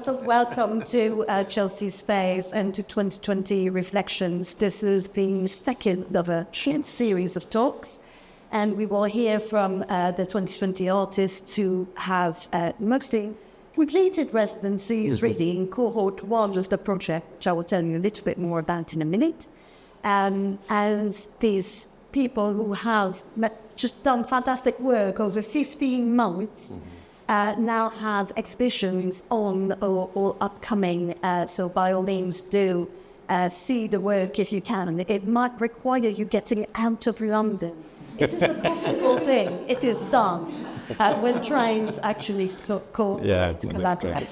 So welcome to Chelsea Space and to 2020 Reflections. This is the second of a series of talks, and we will hear from the 2020 artists who have mostly completed residencies really in cohort one of the project, which I will tell you a little bit more about in a minute. And these people who have just done fantastic work over 15 months now have exhibitions on or upcoming. So by all means do see the work if you can. It might require you getting out of London. It is a possible thing. It is done when trains actually collaborate.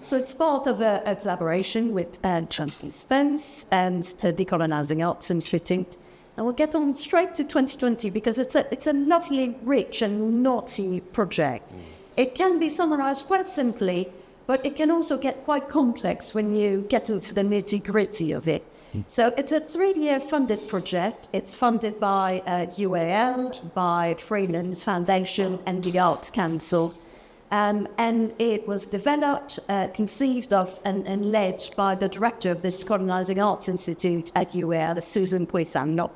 So it's part of a collaboration with Chelsea Spence and the Decolonising Arts Institute. And we'll get on straight to 2020 because it's a lovely, rich and naughty project. It can be summarised quite simply, but it can also get quite complex when you get into the nitty-gritty of it. So it's a 3-year funded project. It's funded by UAL, by Freelands Foundation and the Arts Council. And it was developed, conceived of and led by the director of the Decolonising Arts Institute at UAL, Susan Puissant.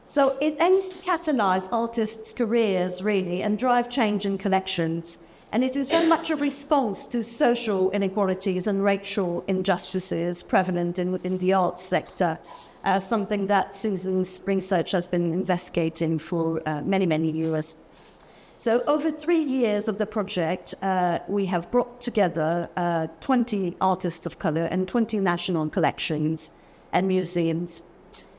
So it aims to catalyse artists' careers, really, and drive change in collections. And it is very much a response to social inequalities and racial injustices prevalent in the arts sector, something that Susan's research has been investigating for many, many years. So over 3 years of the project, we have brought together 20 artists of colour and 20 national collections and museums.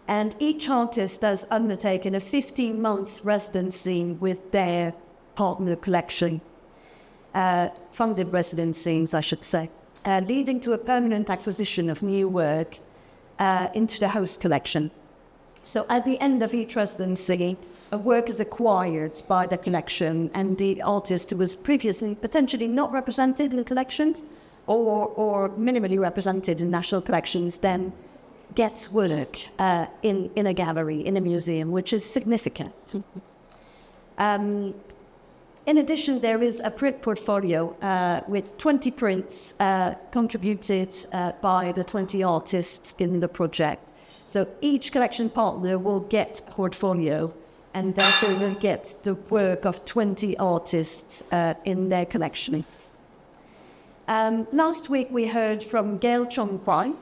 And each artist has undertaken a 15-month residency with their partner collection, funded residencies, I should say, leading to a permanent acquisition of new work into the host collection. So at the end of each residency, a work is acquired by the collection, and the artist who was previously potentially not represented in collections or minimally represented in national collections then gets work in a gallery, in a museum, which is significant. In addition, there is a print portfolio with 20 prints contributed by the 20 artists in the project. So each collection partner will get a portfolio and therefore will get the work of 20 artists in their collection. Last week we heard from Gail Chong-Kwai,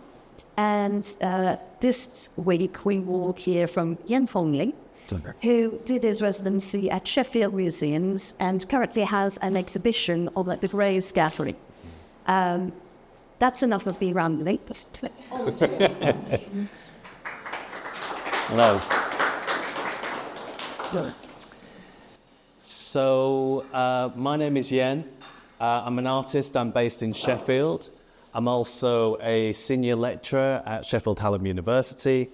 and this week we will hear from Yuen Fong Ling, who did his residency at Sheffield Museums and currently has an exhibition on the Graves Gallery. That's enough of me rambling. Hello. So, my name is Yuen. I'm an artist. I'm based in Sheffield. I'm also a senior lecturer at Sheffield Hallam University.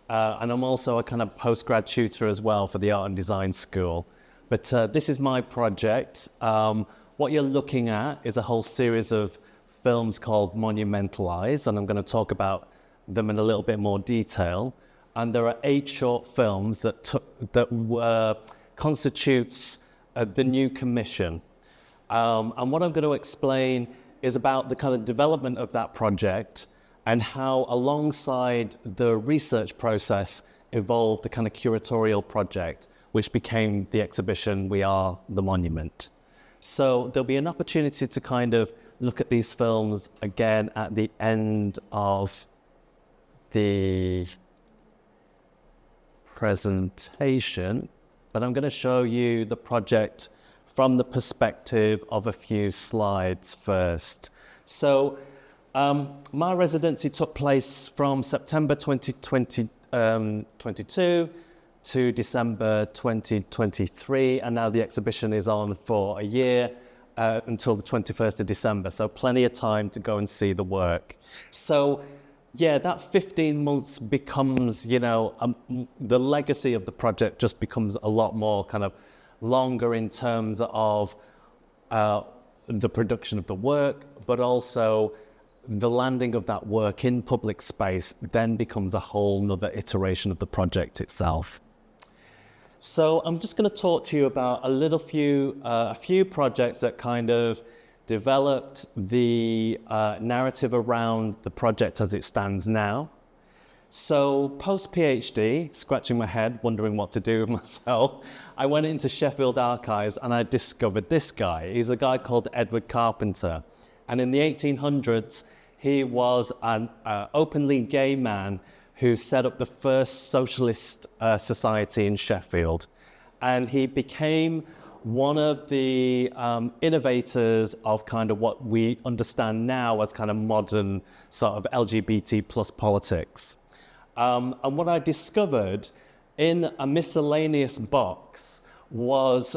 And I'm also a kind of postgrad tutor as well for the Art and Design School. But this is my project. What you're looking at is a whole series of films called Monumentalise, and I'm going to talk about them in a little bit more detail. And there are 8 short films that constitutes the new commission. And what I'm going to explain is about the kind of development of that project and how alongside the research process evolved the kind of curatorial project, which became the exhibition We Are the Monument. So there'll be an opportunity to kind of look at these films again at the end of the presentation, but I'm going to show you the project from the perspective of a few slides first. So my residency took place from September 2022 to December 2023, and now the exhibition is on for a year until the 21st of December, so plenty of time to go and see the work. So yeah, that 15 months becomes, the legacy of the project just becomes a lot more kind of longer in terms of the production of the work, but also the landing of that work in public space then becomes a whole nother iteration of the project itself. So I'm just going to talk to you about a few projects that kind of developed the narrative around the project as it stands now. So post-PhD, scratching my head, wondering what to do with myself, I went into Sheffield Archives and I discovered this guy. He's a guy called Edward Carpenter. And in the 1800s, he was an openly gay man who set up the first socialist society in Sheffield. And he became one of the innovators of kind of what we understand now as kind of modern sort of LGBT plus politics. And what I discovered in a miscellaneous box was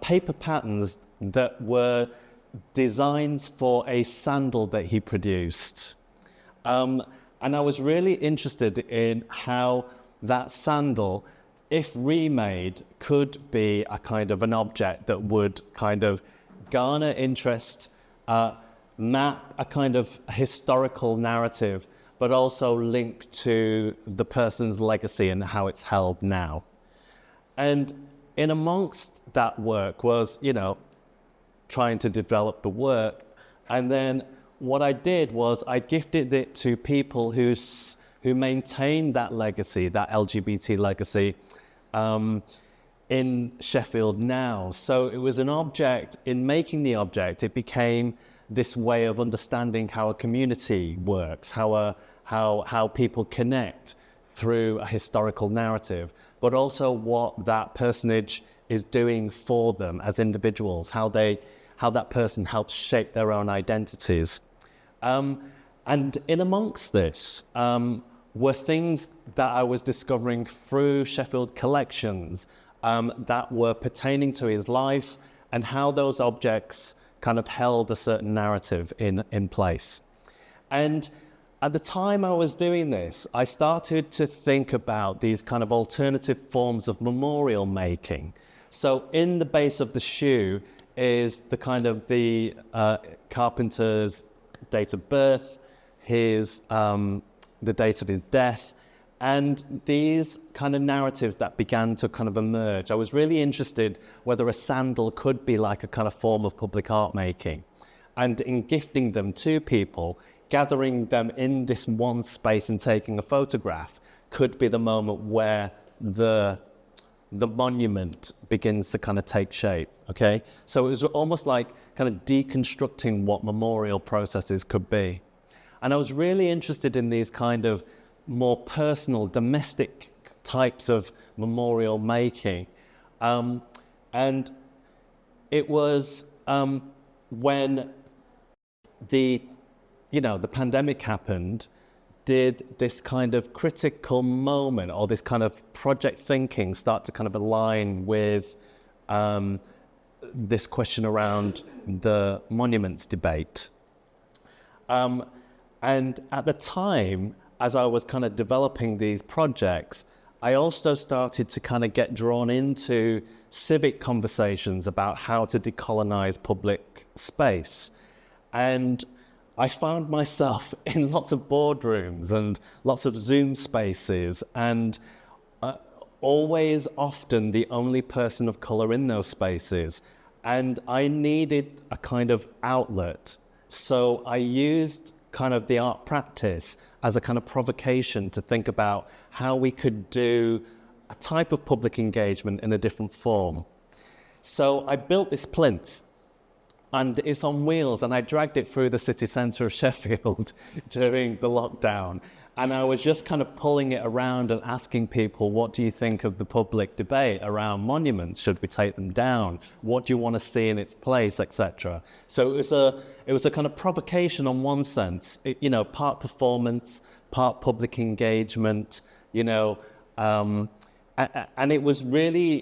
paper patterns that were designs for a sandal that he produced. And I was really interested in how that sandal, if remade, could be a kind of an object that would kind of garner interest, map a kind of historical narrative, but also link to the person's legacy and how it's held now. And in amongst that work was, trying to develop the work. And then what I did was I gifted it to people who maintained that legacy, that LGBT legacy, in Sheffield now. So it was an object. In making the object, it became this way of understanding how a community works, how people connect through a historical narrative, but also what that personage is doing for them as individuals, how that person helps shape their own identities. And in amongst this were things that I was discovering through Sheffield collections that were pertaining to his life and how those objects kind of held a certain narrative in place. And at the time I was doing this, I started to think about these kind of alternative forms of memorial making. So in the base of the shoe is the kind of the carpenter's date of birth, the date of his death, and these kind of narratives that began to kind of emerge. I was really interested whether a sandal could be like a kind of form of public art making. And in gifting them to people, gathering them in this one space and taking a photograph could be the moment where the monument begins to kind of take shape, okay? So it was almost like kind of deconstructing what memorial processes could be. And I was really interested in these kind of more personal, domestic types of memorial making. And it was when the pandemic happened, did this kind of critical moment or this kind of project thinking start to kind of align with this question around the monuments debate. And at the time, as I was kind of developing these projects, I also started to kind of get drawn into civic conversations about how to decolonize public space. And I found myself in lots of boardrooms and lots of Zoom spaces, and always often the only person of color in those spaces. And I needed a kind of outlet. So I used kind of the art practice as a kind of provocation to think about how we could do a type of public engagement in a different form. So I built this plinth, and it's on wheels, and I dragged it through the city centre of Sheffield during the lockdown. And I was just kind of pulling it around and asking people, what do you think of the public debate around monuments? Should we take them down? What do you want to see in its place, etc.? So it was a kind of provocation on one sense, part performance, part public engagement, and it was really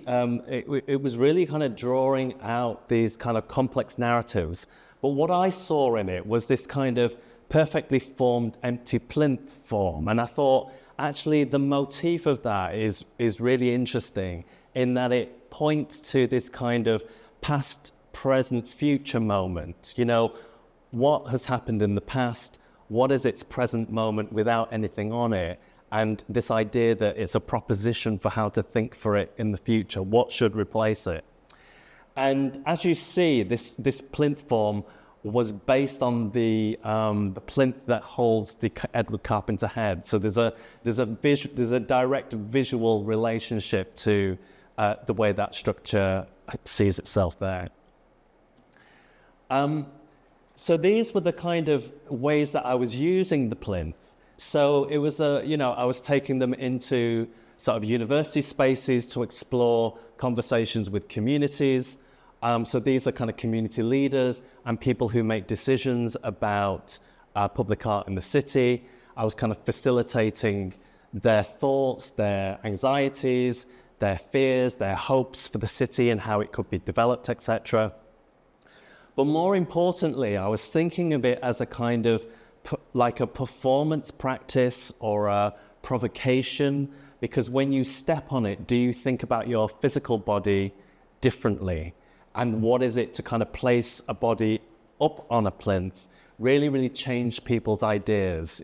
kind of drawing out these kind of complex narratives. But what I saw in it was this kind of perfectly formed empty plinth form. And I thought, actually, the motif of that is really interesting in that it points to this kind of past, present, future moment. What has happened in the past? What is its present moment without anything on it? and this idea that it's a proposition for how to think for it in the future. What should replace it? And as you see, this plinth form was based on the plinth that holds the Edward Carpenter head. So there's a direct visual relationship to the way that structure sees itself there. So these were the kind of ways that I was using the plinth. So it was I was taking them into sort of university spaces to explore conversations with communities. So these are kind of community leaders and people who make decisions about public art in the city. I was kind of facilitating their thoughts, their anxieties, their fears, their hopes for the city and how it could be developed, etc. But more importantly, I was thinking of it as a kind of like a performance practice or a provocation, because when you step on it, do you think about your physical body differently? And what is it to kind of place a body up on a plinth really changed people's ideas,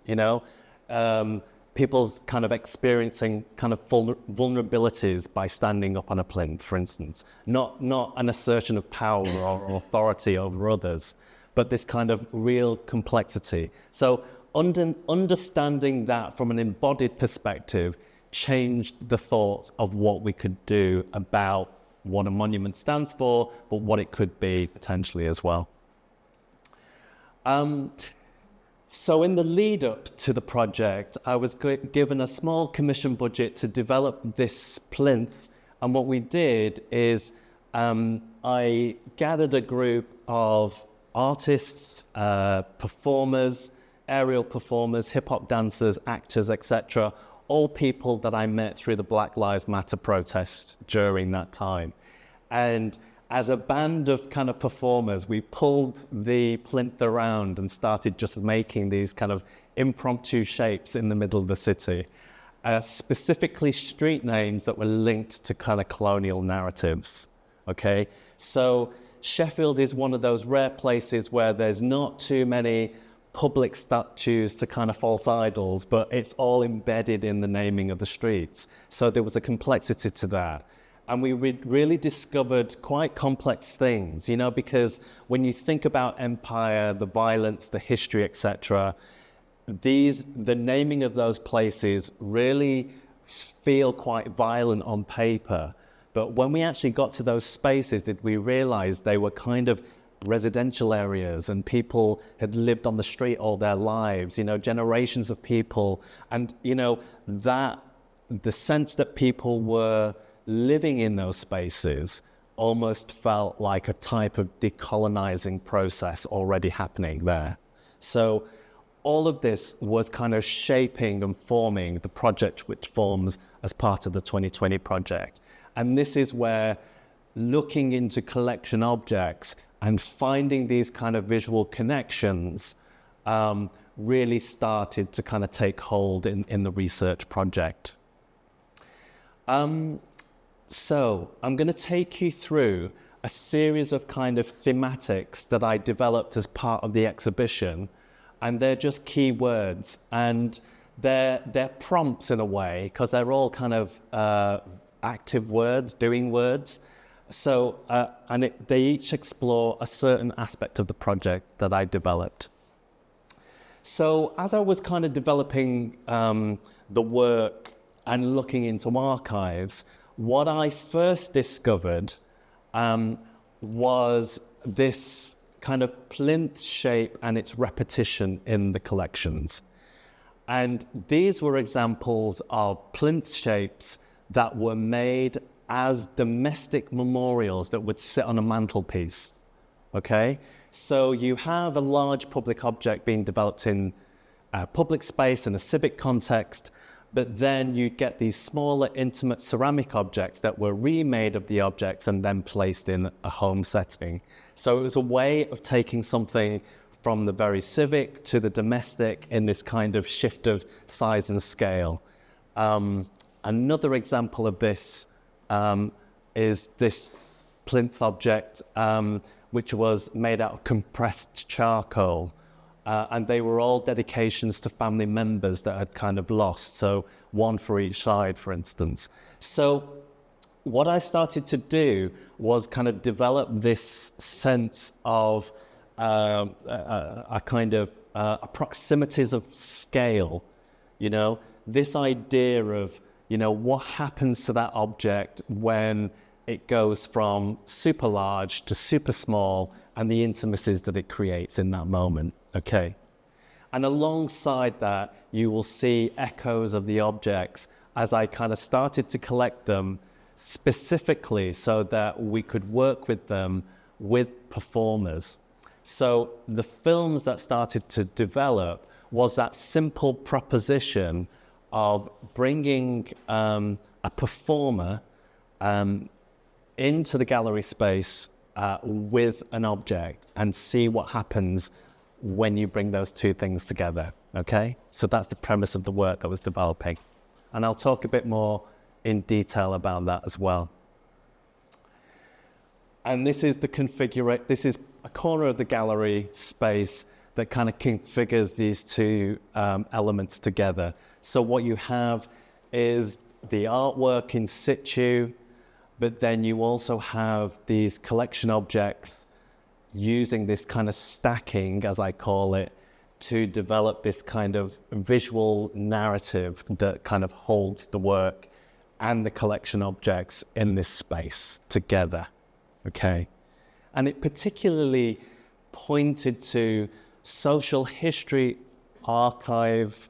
people's kind of experiencing kind of vulnerabilities by standing up on a plinth, for instance. Not an assertion of power or authority over others, but this kind of real complexity. So understanding that from an embodied perspective changed the thought of what we could do about what a monument stands for, but what it could be potentially as well. So in the lead up to the project, I was given a small commission budget to develop this plinth. And what we did is I gathered a group of artists, performers, aerial performers, hip hop dancers, actors, etc., all people that I met through the Black Lives Matter protest during that time. And as a band of kind of performers, we pulled the plinth around and started just making these kind of impromptu shapes in the middle of the city, specifically street names that were linked to kind of colonial narratives, okay? So Sheffield is one of those rare places where there's not too many public statues to kind of false idols, but it's all embedded in the naming of the streets. So there was a complexity to that. And we really discovered quite complex things, because when you think about empire, the violence, the history, etc., the naming of those places really feel quite violent on paper. But when we actually got to those spaces, did we realize they were kind of residential areas and people had lived on the street all their lives, generations of people. And, that the sense that people were living in those spaces almost felt like a type of decolonizing process already happening there. So all of this was kind of shaping and forming the project which forms as part of the 2020 project. And this is where looking into collection objects and finding these kind of visual connections really started to kind of take hold in the research project. So I'm going to take you through a series of kind of thematics that I developed as part of the exhibition, and they're just key words, and they're prompts in a way, because they're all kind of active words, doing words. So, they each explore a certain aspect of the project that I developed. So as I was kind of developing the work and looking into archives, what I first discovered was this kind of plinth shape and its repetition in the collections. And these were examples of plinth shapes that were made as domestic memorials that would sit on a mantelpiece, okay? So you have a large public object being developed in a public space in a civic context, but then you get these smaller, intimate ceramic objects that were remade of the objects and then placed in a home setting. So it was a way of taking something from the very civic to the domestic in this kind of shift of size and scale. Another example of this is this plinth object, which was made out of compressed charcoal. and they were all dedications to family members that had kind of lost, so one for each side, for instance. So what I started to do was kind of develop this sense of a kind of proximities of scale, you know, this idea of, you know, what happens to that object when it goes from super large to super small, and the intimacies that it creates in that moment, okay? And alongside that, you will see echoes of the objects as I kind of started to collect them specifically so that we could work with them with performers. So the films that started to develop was that simple proposition of bringing a performer into the gallery space with an object and see what happens when you bring those two things together, okay? So that's the premise of the work that was developing. And I'll talk a bit more in detail about that as well. And this is this is a corner of the gallery space that kind of configures these two elements together. So what you have is the artwork in situ, but then you also have these collection objects using this kind of stacking, as I call it, to develop this kind of visual narrative that kind of holds the work and the collection objects in this space together, okay? And it particularly pointed to social history archive,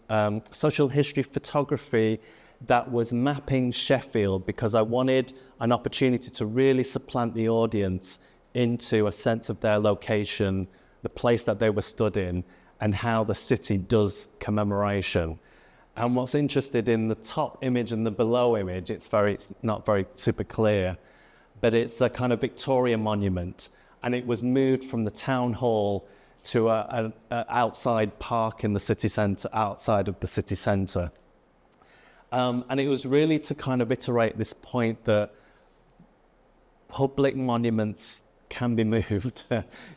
social history photography that was mapping Sheffield, because I wanted an opportunity to really supplant the audience into a sense of their location, the place that they were stood in, and how the city does commemoration. And what's interesting in the top image and the below image, it's not very super clear, but it's a kind of Victorian monument, and it was moved from the town hall to an outside park in the city centre, outside of the city centre. And it was really to kind of iterate this point that public monuments can be moved.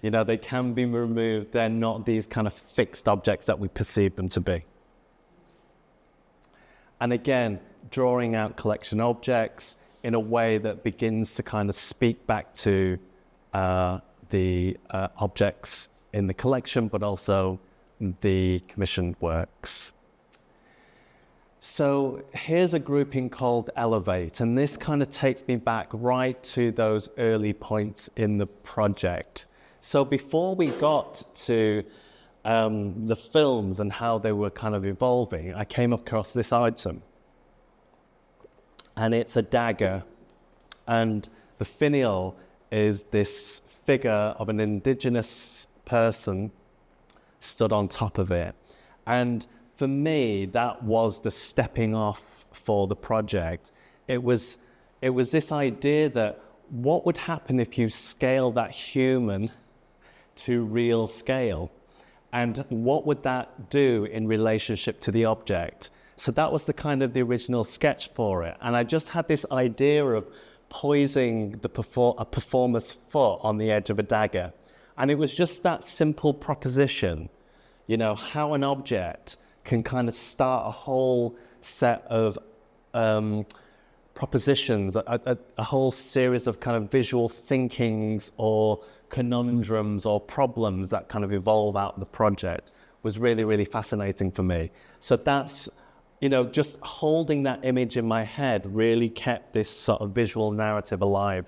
You know, they can be removed. They're not these kind of fixed objects that we perceive them to be. And again, drawing out collection objects in a way that begins to kind of speak back to the objects in the collection, but also the commissioned works. So here's a grouping called Elevate, and this kind of takes me back right to those early points in the project. So before we got to the films and how they were kind of evolving, I came across this item. And it's a dagger, and the finial is this figure of an indigenous person stood on top of it. And for me, that was the stepping off for the project. It was this idea that what would happen if you scale that human to real scale? And what would that do in relationship to the object? So that was the kind of the original sketch for it. And I just had this idea of poising a performer's foot on the edge of a dagger. And it was just that simple proposition, you know, how an object can kind of start a whole set of propositions, a whole series of kind of visual thinkings or conundrums or problems that kind of evolve out of the project was really, really fascinating for me. So that's, you know, just holding that image in my head really kept this sort of visual narrative alive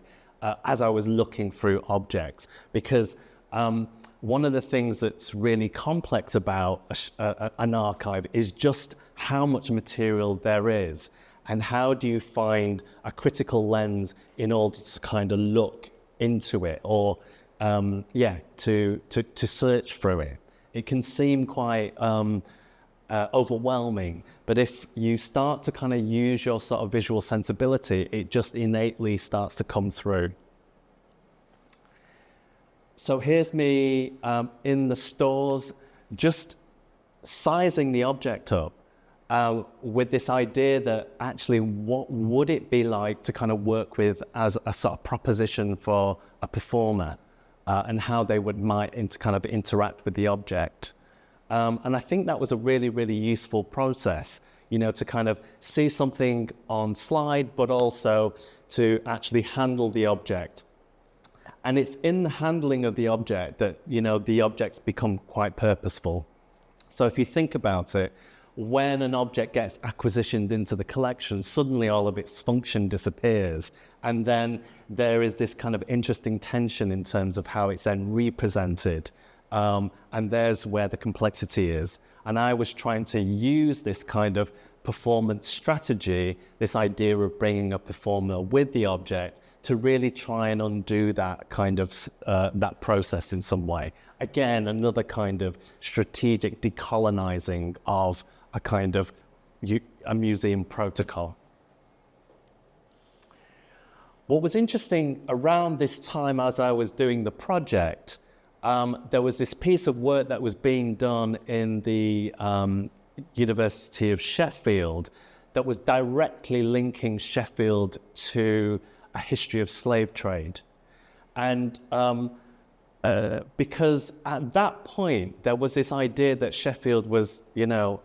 as I was looking through objects. Because one of the things that's really complex about an archive is just how much material there is, and how do you find a critical lens in order to kind of look into it, or to search through it. It can seem quite overwhelming, but if you start to kind of use your sort of visual sensibility, it just innately starts to come through. So here's me in the stores, just sizing the object up with this idea that actually what would it be like to kind of work with as a sort of proposition for a performer, and how they might kind of interact with the object. And I think that was a really, really useful process, you know, to kind of see something on slide, but also to actually handle the object. And it's in the handling of the object that, you know, the objects become quite purposeful. So if you think about it, when an object gets acquisitioned into the collection, suddenly all of its function disappears. And then there is this kind of interesting tension in terms of how it's then represented. And there's where the complexity is. And I was trying to use this kind of performance strategy, this idea of bringing a performer with the object, to really try and undo that kind of that process in some way. Again, another kind of strategic decolonizing of a kind of a museum protocol. What was interesting around this time as I was doing the project, there was this piece of work that was being done in the University of Sheffield that was directly linking Sheffield to a history of slave trade. And because at that point, there was this idea that Sheffield was, you know,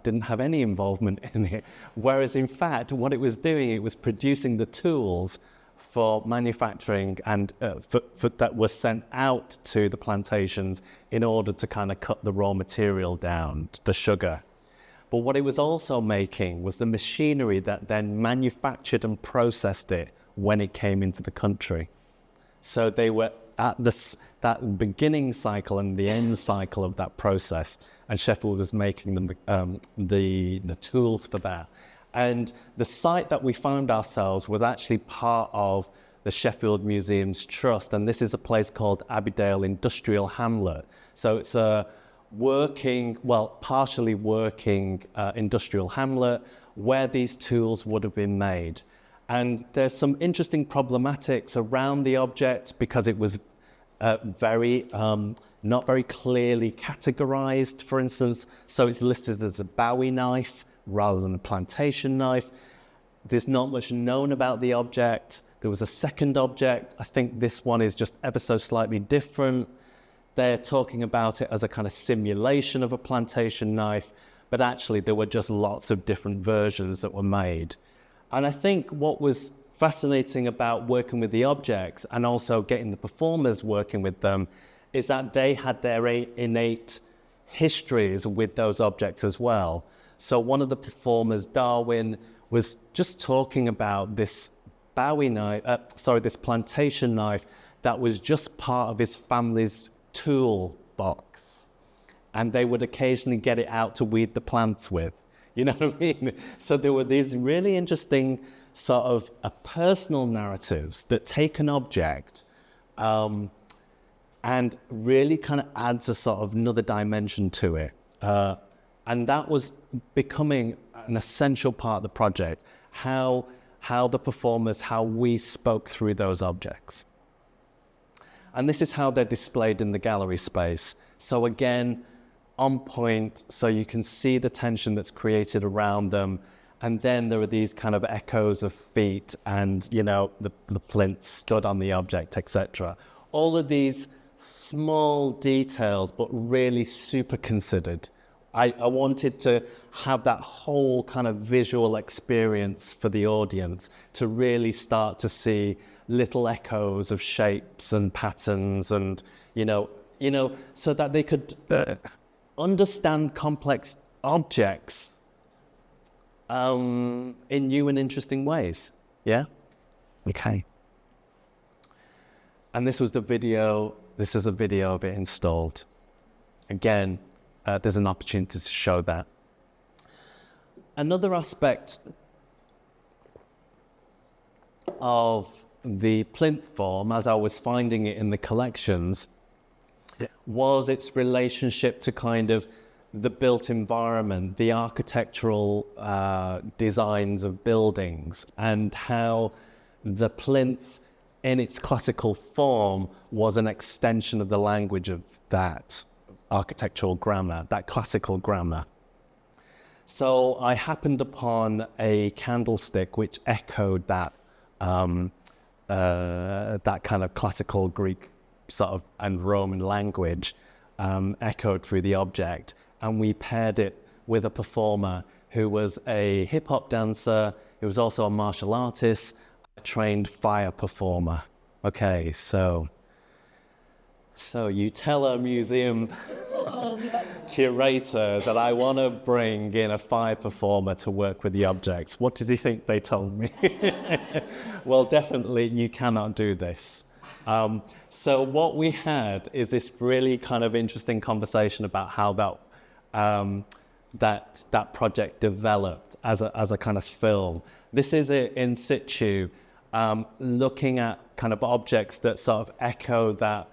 didn't have any involvement in it. Whereas in fact, what it was doing, it was producing the tools for manufacturing and that were sent out to the plantations in order to kind of cut the raw material down, the sugar. But what it was also making was the machinery that then manufactured and processed it when it came into the country. So they were at that beginning cycle and the end cycle of that process, and Sheffield was making them the tools for that. And the site that we found ourselves was actually part of the Sheffield Museums Trust, and this is a place called Abbeydale Industrial Hamlet. So it's a partially working industrial hamlet where these tools would have been made. And there's some interesting problematics around the object because it was not very clearly categorized, for instance. So it's listed as a Bowie knife rather than a plantation knife. There's not much known about the object. There was a second object. I think this one is just ever so slightly different. They're talking about it as a kind of simulation of a plantation knife, but actually there were just lots of different versions that were made. And I think what was fascinating about working with the objects and also getting the performers working with them is that they had their innate histories with those objects as well. So one of the performers, Darwin, was just talking about this this plantation knife that was just part of his family's toolbox, and they would occasionally get it out to weed the plants with. You know what I mean? So there were these really interesting sort of personal narratives that take an object and really kind of adds a sort of another dimension to it. And that was becoming an essential part of the project, how the performers, how we spoke through those objects. And this is how they're displayed in the gallery space. So again, on point, so you can see the tension that's created around them. And then there are these kind of echoes of feet and, you know, the plinth stood on the object, etc. All of these small details, but really super considered. I wanted to have that whole kind of visual experience for the audience to really start to see little echoes of shapes and patterns and, you know, so that they could understand complex objects in new and interesting ways. Yeah? Okay. And this was the video. This is a video of it installed. Again, there's an opportunity to show that. Another aspect of the plinth form, as I was finding it in the collections, was its relationship to kind of the built environment, the architectural designs of buildings, and how the plinth in its classical form was an extension of the language of that architectural grammar, that classical grammar. So I happened upon a candlestick which echoed that that kind of classical Greek sort of and Roman language echoed through the object, and we paired it with a performer who was a hip-hop dancer, who was also a martial artist, a trained fire performer. Okay, so you tell a museum curator that I want to bring in a fire performer to work with the objects. What did you think they told me? Well, definitely you cannot do this. So what we had is this really kind of interesting conversation about how that project developed as a kind of film. This is it in situ, looking at kind of objects that sort of echo that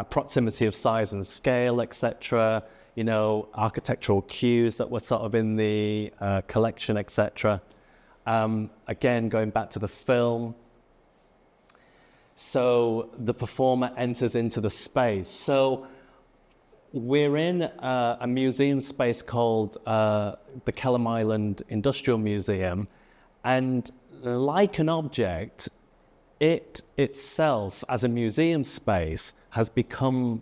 proximity of size and scale, etc. You know, architectural cues that were sort of in the collection, etc. Again, going back to the film. So the performer enters into the space. So we're in a museum space called the Kelham Island Industrial Museum, and like an object, it itself as a museum space has become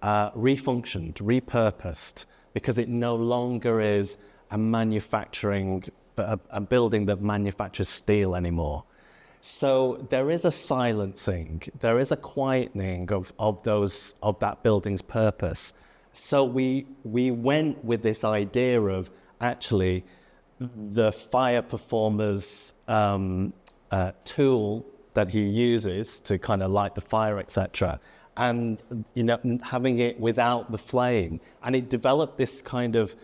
refunctioned, repurposed, because it no longer is a building that manufactures steel anymore. So there is a silencing, there is a quietening of that building's purpose. So we went with this idea of actually the fire performer's tool that he uses to kind of light the fire, etc., and having it without the flame, and it developed this kind of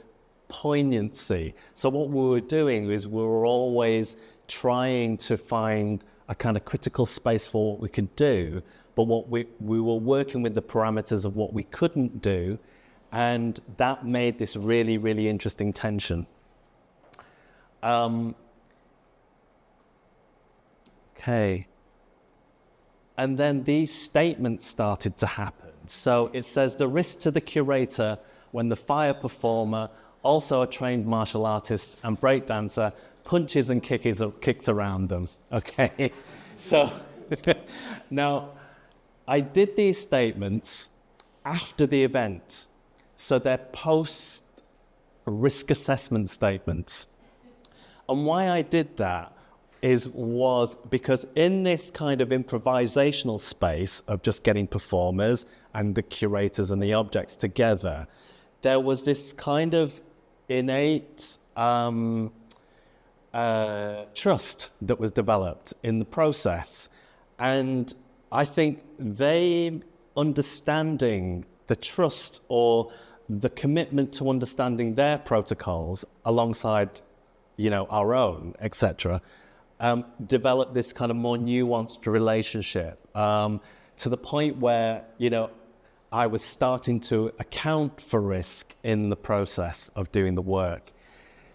poignancy. So what we were doing is we were always trying to find a kind of critical space for what we could do, but what we were working with the parameters of what we couldn't do, and that made this really, really interesting tension. Okay. And then these statements started to happen. So it says the risk to the curator when the fire performer, also a trained martial artist and breakdancer, punches and kicks around them. Okay. So now I did these statements after the event. So they're post risk assessment statements. And why I did that was because in this kind of improvisational space of just getting performers and the curators and the objects together, there was this kind of innate trust that was developed in the process. And I think they understanding the trust or the commitment to understanding their protocols alongside, our own, etc., developed this kind of more nuanced relationship to the point where, I was starting to account for risk in the process of doing the work.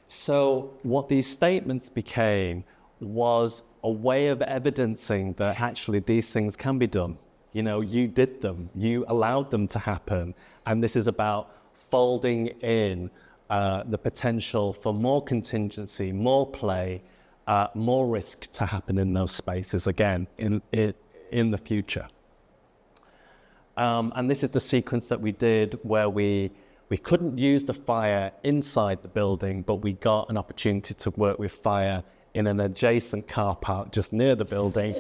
So what these statements became was a way of evidencing that actually these things can be done. You did them, you allowed them to happen. And this is about folding in the potential for more contingency, more play, more risk to happen in those spaces again in the future. And this is the sequence that we did where we couldn't use the fire inside the building, but we got an opportunity to work with fire in an adjacent car park just near the building.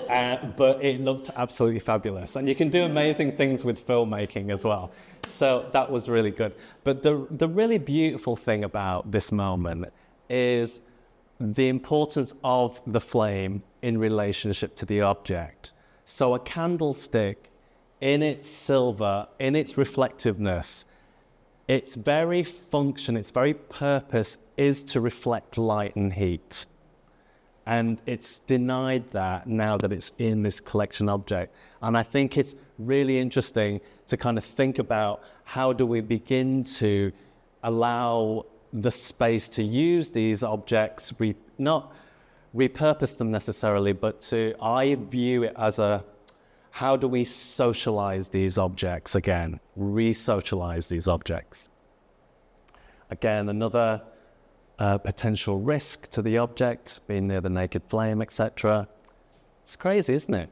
But it looked absolutely fabulous. And you can do amazing things with filmmaking as well. So that was really good. But the really beautiful thing about this moment is the importance of the flame in relationship to the object. So a candlestick, in its silver, in its reflectiveness, its very function, its very purpose is to reflect light and heat. And it's denied that now that it's in this collection object. And I think it's really interesting to kind of think about how do we begin to allow the space to use these objects, not repurpose them necessarily, but I view it as how do we socialize these objects again, re-socialize these objects. Again, another potential risk to the object, being near the naked flame, etc. It's crazy, isn't it?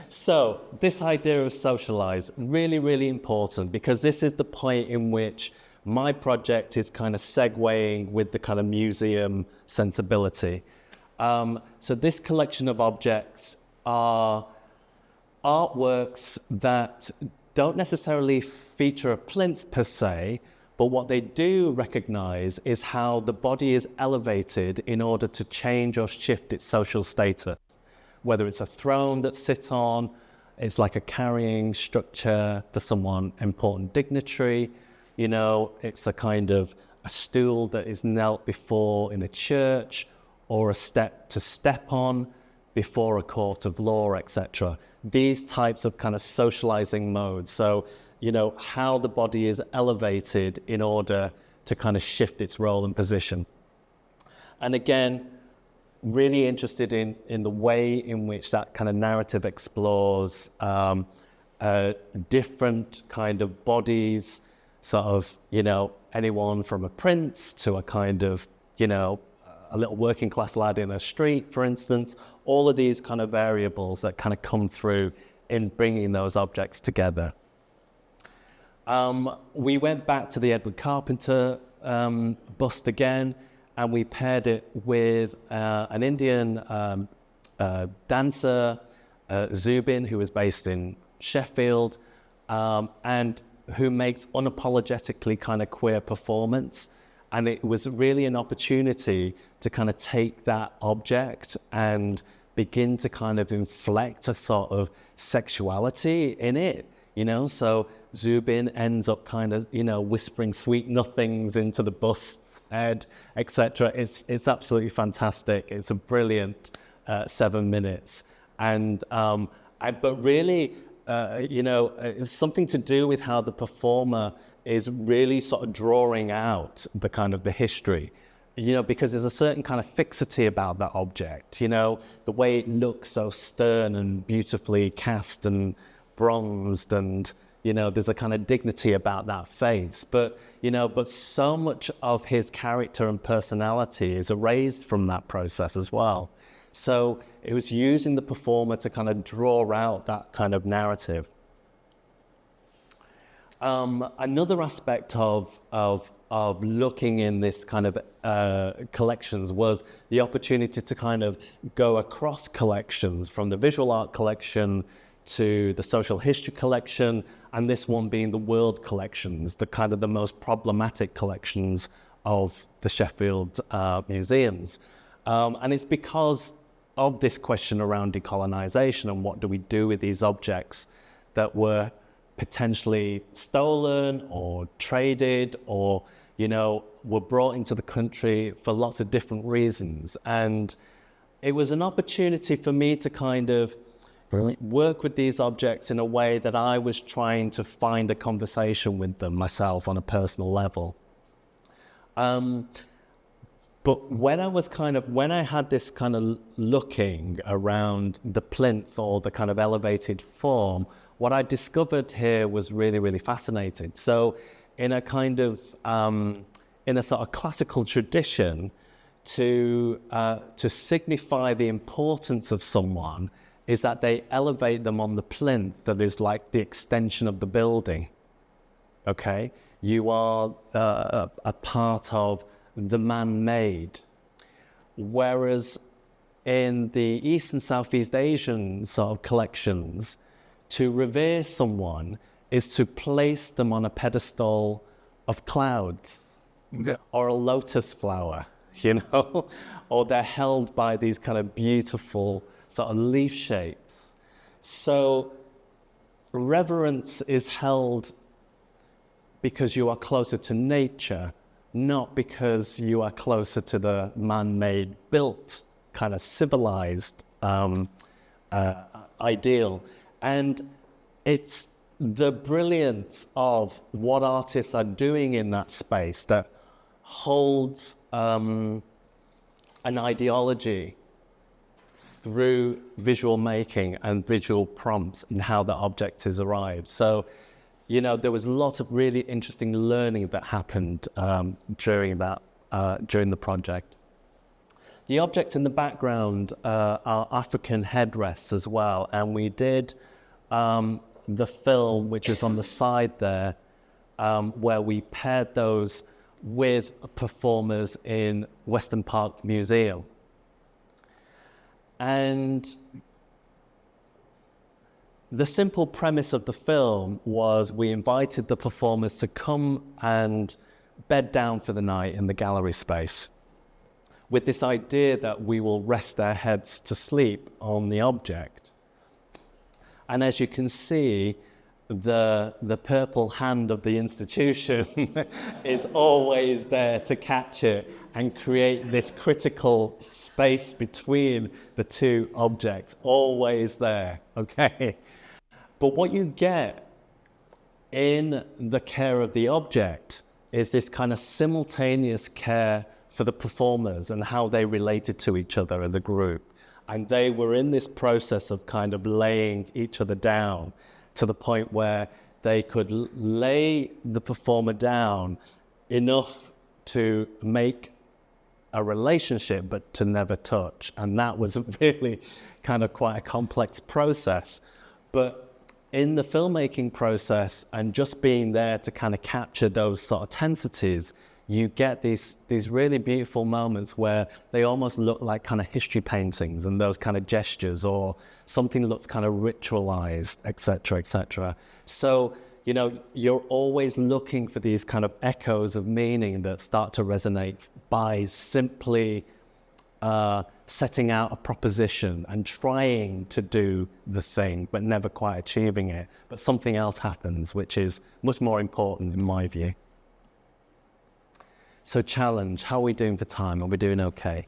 So this idea of socialize, really, really important, because this is the point in which my project is kind of segueing with the kind of museum sensibility. So this collection of objects are artworks that don't necessarily feature a plinth per se, but what they do recognize is how the body is elevated in order to change or shift its social status. Whether it's a throne that sits on, it's like a carrying structure for someone important dignitary, you know, it's a kind of a stool that is knelt before in a church, or a step to step on before a court of law, etc. These types of kind of socializing modes. So, you know, how the body is elevated in order to kind of shift its role and position. And again, really interested in the way in which that kind of narrative explores different kind of bodies, sort of, you know, anyone from a prince to a kind of, you know, a little working class lad in a street, for instance, all of these kind of variables that kind of come through in bringing those objects together. We went back to the Edward Carpenter bust again, and we paired it with an Indian dancer, Zubin, who was based in Sheffield, and who makes unapologetically kind of queer performance. And it was really an opportunity to kind of take that object and begin to kind of inflect a sort of sexuality in it, you know? So Zubin ends up kind of, you know, whispering sweet nothings into the bust's head, etc. It's absolutely fantastic. It's a brilliant 7 minutes. And, but really, you know, it's something to do with how the performer is really sort of drawing out the kind of the history, you know, because there's a certain kind of fixity about that object, you know, the way it looks so stern and beautifully cast and bronzed, and, you know, there's a kind of dignity about that face. But, you know, but so much of his character and personality is erased from that process as well. So it was using the performer to kind of draw out that kind of narrative. Another aspect of looking in this kind of collections was the opportunity to kind of go across collections, from the visual art collection to the social history collection, and this one being the world collections, the kind of the most problematic collections of the Sheffield Museums. And it's because of this question around decolonisation and what do we do with these objects that were potentially stolen or traded, or, you know, were brought into the country for lots of different reasons. And it was an opportunity for me to kind of work with these objects in a way that I was trying to find a conversation with them myself on a personal level. But when I had this kind of looking around the plinth or the kind of elevated form, what I discovered here was really, really fascinating. So in a kind of, in a sort of classical tradition, to signify the importance of someone is that they elevate them on the plinth that is like the extension of the building, okay? You are a part of the man-made. Whereas in the East and Southeast Asian sort of collections, to revere someone is to place them on a pedestal of clouds, or a lotus flower, you know, or they're held by these kind of beautiful sort of leaf shapes. So reverence is held because you are closer to nature, not because you are closer to the man-made, built, kind of civilized ideal. And it's the brilliance of what artists are doing in that space that holds an ideology through visual making and visual prompts and how the object is arrived. So, you know, there was lots of really interesting learning that happened during the project. The objects in the background are African headrests as well, and we did the film, which is on the side there, where we paired those with performers in Western Park Museum. And the simple premise of the film was we invited the performers to come and bed down for the night in the gallery space, with this idea that we will rest their heads to sleep on the object. And as you can see, the purple hand of the institution is always there to capture and create this critical space between the two objects, always there, okay? But what you get in the care of the object is this kind of simultaneous care for the performers and how they related to each other as a group. And they were in this process of kind of laying each other down to the point where they could lay the performer down enough to make a relationship, but to never touch. And that was really kind of quite a complex process. But in the filmmaking process and just being there to kind of capture those sort of tensities, you get these really beautiful moments where they almost look like kind of history paintings and those kind of gestures, or something looks kind of ritualized, etc., etc. So, you know, you're always looking for these kind of echoes of meaning that start to resonate by simply setting out a proposition and trying to do the thing, but never quite achieving it. But something else happens, which is much more important in my view. So challenge, how are we doing for time? Are we doing okay?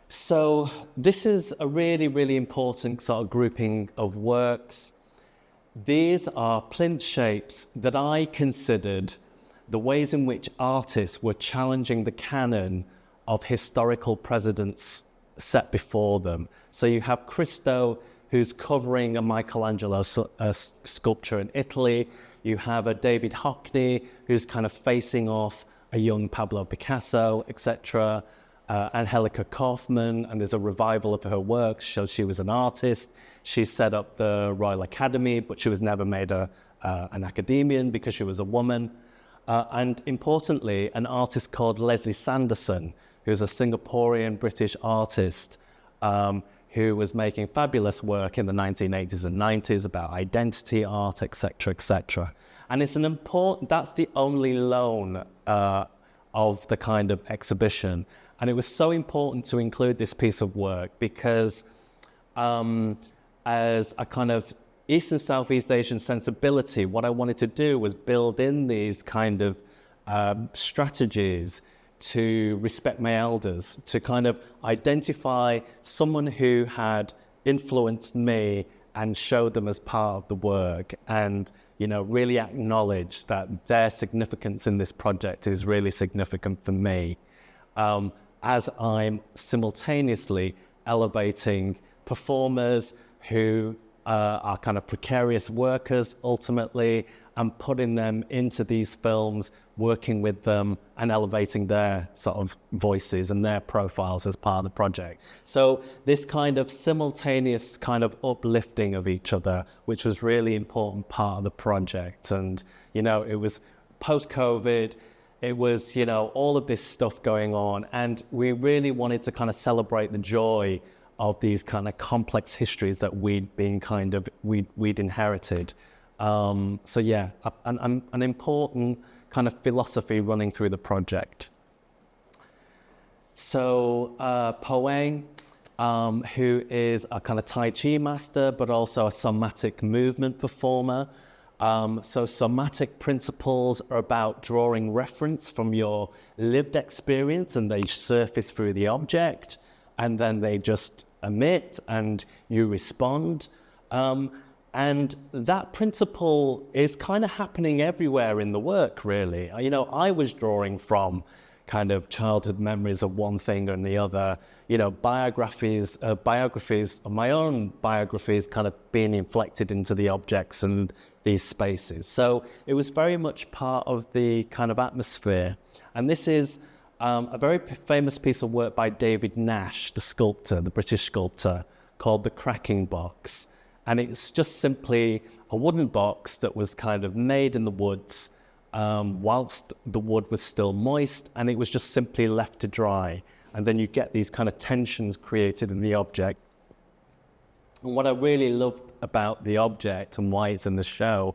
So this is a really, really important sort of grouping of works. These are plinth shapes that I considered the ways in which artists were challenging the canon of historical precedents set before them. So you have Christo, who's covering a Michelangelo sculpture in Italy. You have a David Hockney, who's kind of facing off a young Pablo Picasso, etc. Angelica Kaufman, and there's a revival of her works, shows she was an artist. She set up the Royal Academy, but she was never made an academician because she was a woman. And importantly, an artist called Leslie Sanderson, who's a Singaporean British artist who was making fabulous work in the 1980s and 90s about identity art, etc., etc. And it's that's the only loan of the kind of exhibition. And it was so important to include this piece of work because as a kind of East and Southeast Asian sensibility, what I wanted to do was build in these kind of strategies to respect my elders, to kind of identify someone who had influenced me and show them as part of the work, and, you know, really acknowledge that their significance in this project is really significant for me, as I'm simultaneously elevating performers who are kind of precarious workers ultimately, and putting them into these films, working with them and elevating their sort of voices and their profiles as part of the project. So this kind of simultaneous kind of uplifting of each other, which was really important part of the project. And, you know, it was post-COVID, it was, you know, all of this stuff going on, and we really wanted to kind of celebrate the joy of these kind of complex histories that we'd inherited. So yeah, an important kind of philosophy running through the project. So Poang, who is a kind of Tai Chi master, but also a somatic movement performer. So somatic principles are about drawing reference from your lived experience, and they surface through the object, and then they just emit and you respond. And that principle is kind of happening everywhere in the work, really. You know, I was drawing from kind of childhood memories of one thing and the other, you know, biographies of my own biographies kind of being inflected into the objects and these spaces. So it was very much part of the kind of atmosphere. And this is a very famous piece of work by David Nash, the sculptor, the British sculptor, called The Cracking Box. And it's just simply a wooden box that was kind of made in the woods whilst the wood was still moist, and it was just simply left to dry. And then you get these kind of tensions created in the object. And what I really loved about the object and why it's in the show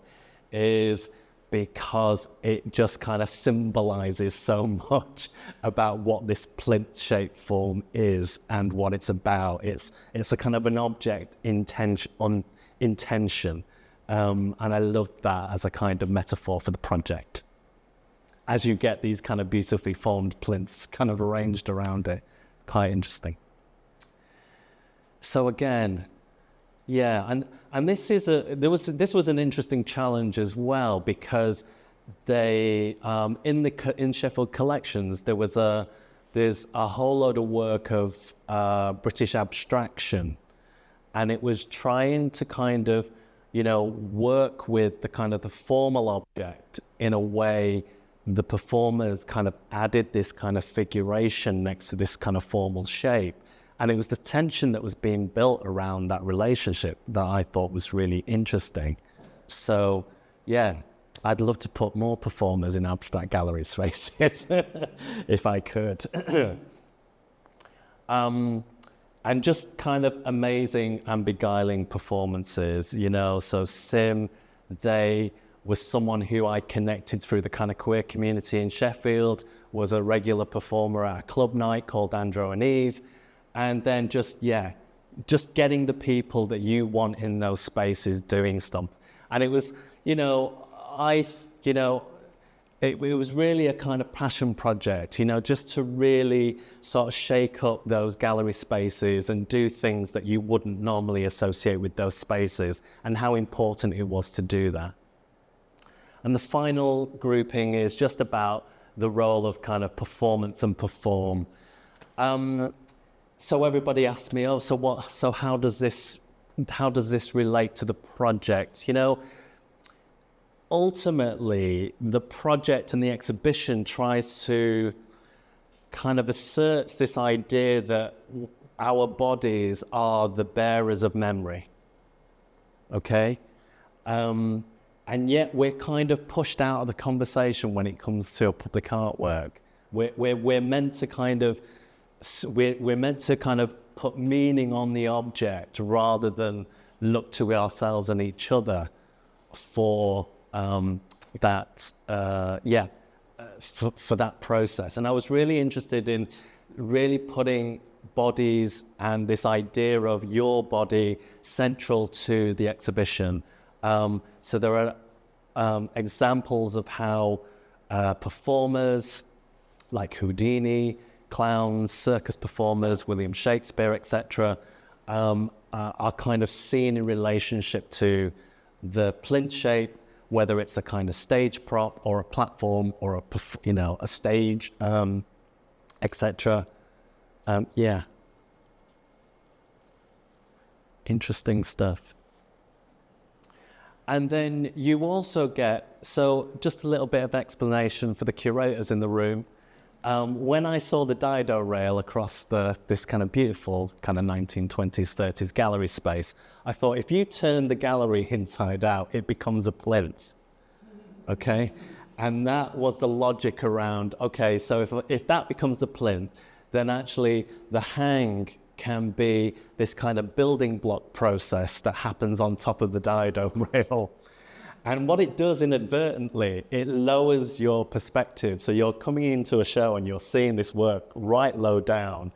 is because it just kind of symbolizes so much about what this plinth-shaped form is and what it's about. It's a kind of an object in tension. And I loved that as a kind of metaphor for the project. As you get these kind of beautifully formed plinths kind of arranged around it. It's quite interesting. So again, yeah, and this was an interesting challenge as well, because they in Sheffield collections there's a whole load of work of British abstraction, and it was trying to kind of work with the kind of the formal object in a way the performers kind of added this kind of figuration next to this kind of formal shape. And it was the tension that was being built around that relationship that I thought was really interesting. So, yeah, I'd love to put more performers in abstract gallery spaces if I could. And just kind of amazing and beguiling performances, So Sim, they was someone who I connected through the kind of queer community in Sheffield, was a regular performer at a club night called Andrew and Eve. And then just getting the people that you want in those spaces doing stuff. And it was, it was really a kind of passion project, just to really sort of shake up those gallery spaces and do things that you wouldn't normally associate with those spaces, and how important it was to do that. And the final grouping is just about the role of kind of performance and perform. So everybody asked me, so how does this relate to the project? Ultimately, the project and the exhibition tries to kind of asserts this idea that our bodies are the bearers of memory, okay? And yet we're kind of pushed out of the conversation when it comes to public artwork. We're meant to kind of put meaning on the object rather than look to ourselves and each other for that process. And I was really interested in really putting bodies and this idea of your body central to the exhibition. So there are examples of how performers like Houdini, clowns, circus performers, William Shakespeare, etc., are kind of seen in relationship to the plinth shape, whether it's a kind of stage prop or a platform or a stage, etc. Interesting stuff. And then you also get, so just a little bit of explanation for the curators in the room. When I saw the Dido rail across this kind of beautiful kind of 1920s, 30s gallery space, I thought, if you turn the gallery inside out, it becomes a plinth, okay? And that was the logic around, okay, so if that becomes a plinth, then actually the hang can be this kind of building block process that happens on top of the Dido rail. And what it does inadvertently, it lowers your perspective. So you're coming into a show and you're seeing this work right low down,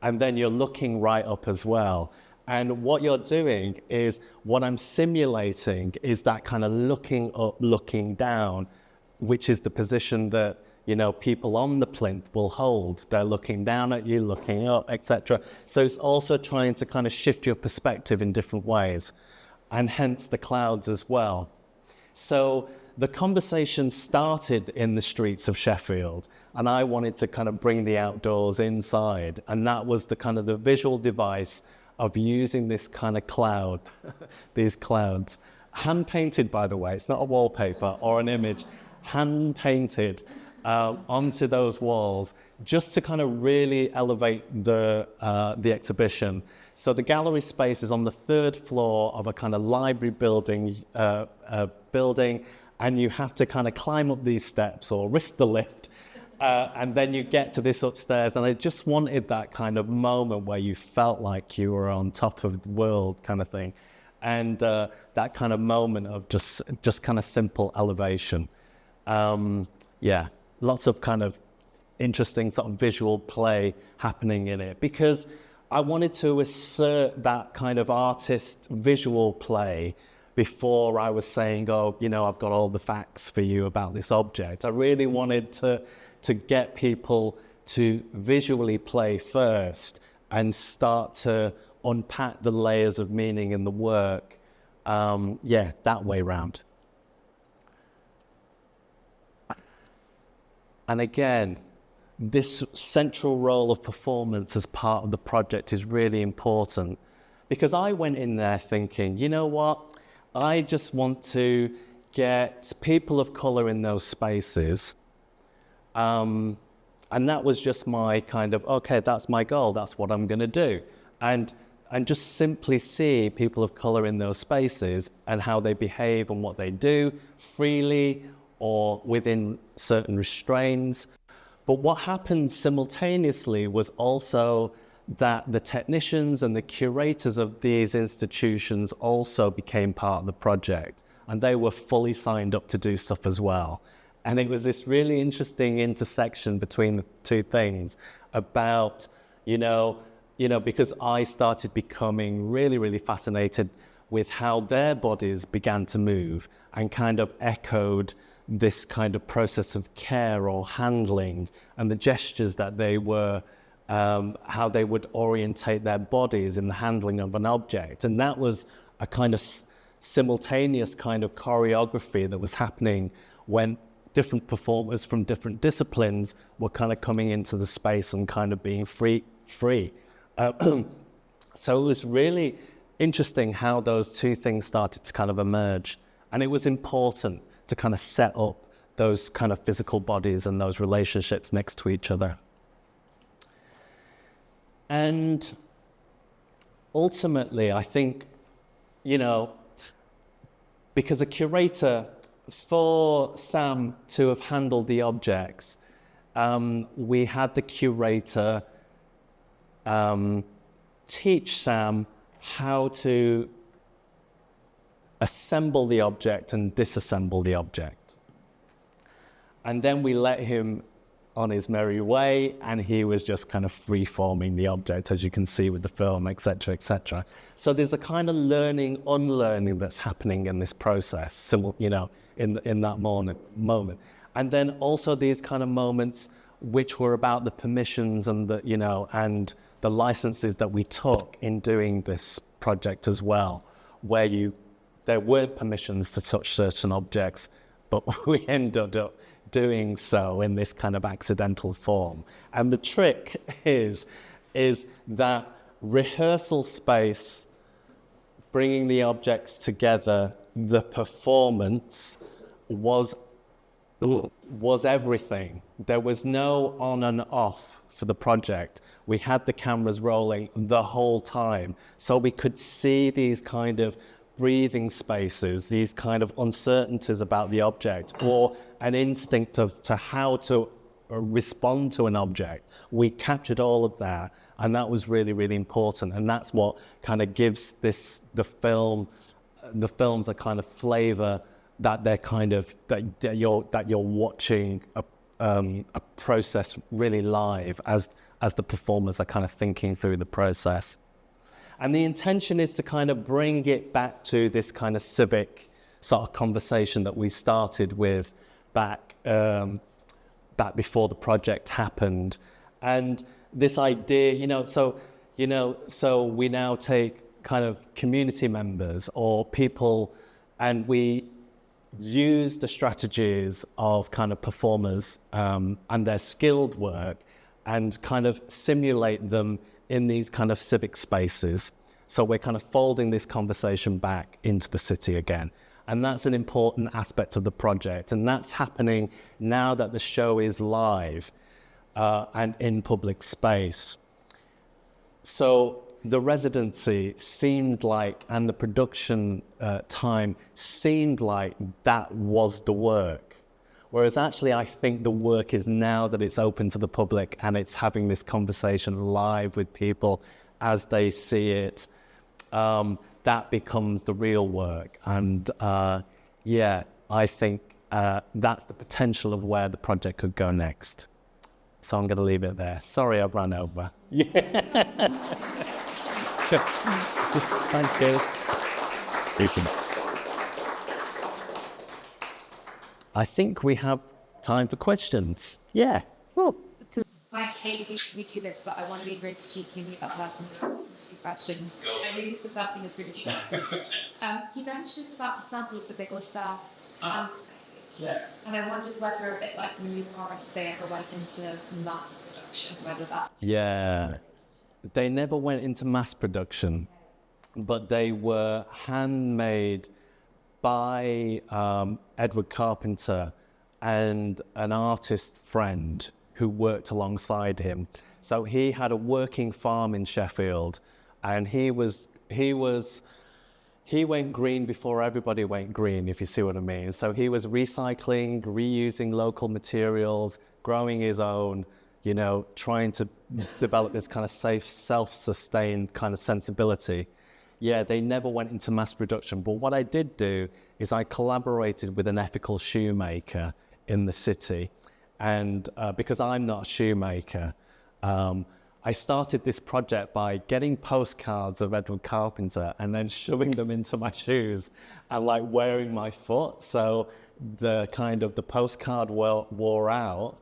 and then you're looking right up as well. And what you're doing is, what I'm simulating is that kind of looking up, looking down, which is the position that, people on the plinth will hold. They're looking down at you, looking up, etc. So it's also trying to kind of shift your perspective in different ways, and hence the clouds as well. So the conversation started in the streets of Sheffield, and I wanted to kind of bring the outdoors inside. And that was the kind of the visual device of using this kind of cloud, these clouds. Hand painted, by the way, it's not a wallpaper or an image, hand painted onto those walls, just to kind of really elevate the exhibition. So the gallery space is on the third floor of a kind of library building, and you have to kind of climb up these steps or risk the lift, and then you get to this upstairs. And I just wanted that kind of moment where you felt like you were on top of the world, kind of thing, and that kind of moment of just kind of simple elevation. Yeah, lots of kind of interesting sort of visual play happening in it, because I wanted to assert that kind of artist visual play before I was saying, oh, you know, I've got all the facts for you about this object. I really wanted to get people to visually play first and start to unpack the layers of meaning in the work. Yeah, that way round. And again, this central role of performance as part of the project is really important, because I went in there thinking, you know what, I just want to get people of colour in those spaces. And that was just my kind of, okay, that's my goal, that's what I'm going to do. And just simply see people of colour in those spaces and how they behave and what they do freely or within certain restraints. But what happened simultaneously was also that the technicians and the curators of these institutions also became part of the project, and they were fully signed up to do stuff as well. And it was this really interesting intersection between the two things about, because I started becoming really, really fascinated with how their bodies began to move and kind of echoed this kind of process of care or handling, and the gestures that they were, how they would orientate their bodies in the handling of an object. And that was a kind of simultaneous kind of choreography that was happening when different performers from different disciplines were kind of coming into the space and kind of being free. So it was really interesting how those two things started to kind of emerge. And it was important to kind of set up those kind of physical bodies and those relationships next to each other. And ultimately, I think, because a curator, for Sam to have handled the objects, we had the curator teach Sam how to assemble the object and disassemble the object. And then we let him on his merry way, and he was just kind of free-forming the object, as you can see with the film, etc., etc. So there's a kind of learning, unlearning that's happening in this process, in that moment. And then also these kind of moments which were about the permissions and and the licenses that we took in doing this project as well, where there weren't permissions to touch certain objects, but we ended up doing so in this kind of accidental form. And the trick is that rehearsal space, bringing the objects together, the performance was everything. There was no on and off for the project. We had the cameras rolling the whole time, so we could see these kind of breathing spaces, these kind of uncertainties about the object, or an instinct to how to respond to an object. We captured all of that, and that was really, really important. And that's what kind of gives the films a kind of flavor that they're kind of that you're watching a process really live as the performers are kind of thinking through the process. And the intention is to kind of bring it back to this kind of civic sort of conversation that we started with back before the project happened. And this idea, so we now take kind of community members or people, and we use the strategies of kind of performers and their skilled work and kind of simulate them in these kind of civic spaces. So we're kind of folding this conversation back into the city again. And that's an important aspect of the project. And that's happening now that the show is live and in public space. So the residency seemed like, and the production time seemed like that was the work. Whereas actually I think the work is now that it's open to the public and it's having this conversation live with people as they see it, that becomes the real work. And yeah, I think that's the potential of where the project could go next. So I'm going to leave it there. Sorry, I've run over. Yeah. Sure. Thanks, guys. I think we have time for questions. Yeah. Well. I hate these ridiculous, but I want to be very cheeky about person who asks 2 questions. I really the first thing is really short. You mentioned about the samples that they got first. Yeah. And I wondered whether a bit like the new arose they ever went into mass production, whether that. Yeah. They never went into mass production, but they were handmade by Edward Carpenter and an artist friend who worked alongside him. So he had a working farm in Sheffield, and he went green before everybody went green, if you see what I mean. So he was recycling, reusing local materials, growing his own, you know, trying to develop this kind of safe, self-sustained kind of sensibility. Yeah, they never went into mass production. But what I did do is I collaborated with an ethical shoemaker in the city. And because I'm not a shoemaker, I started this project by getting postcards of Edward Carpenter and then shoving them into my shoes and like wearing my foot. So the postcard wore out,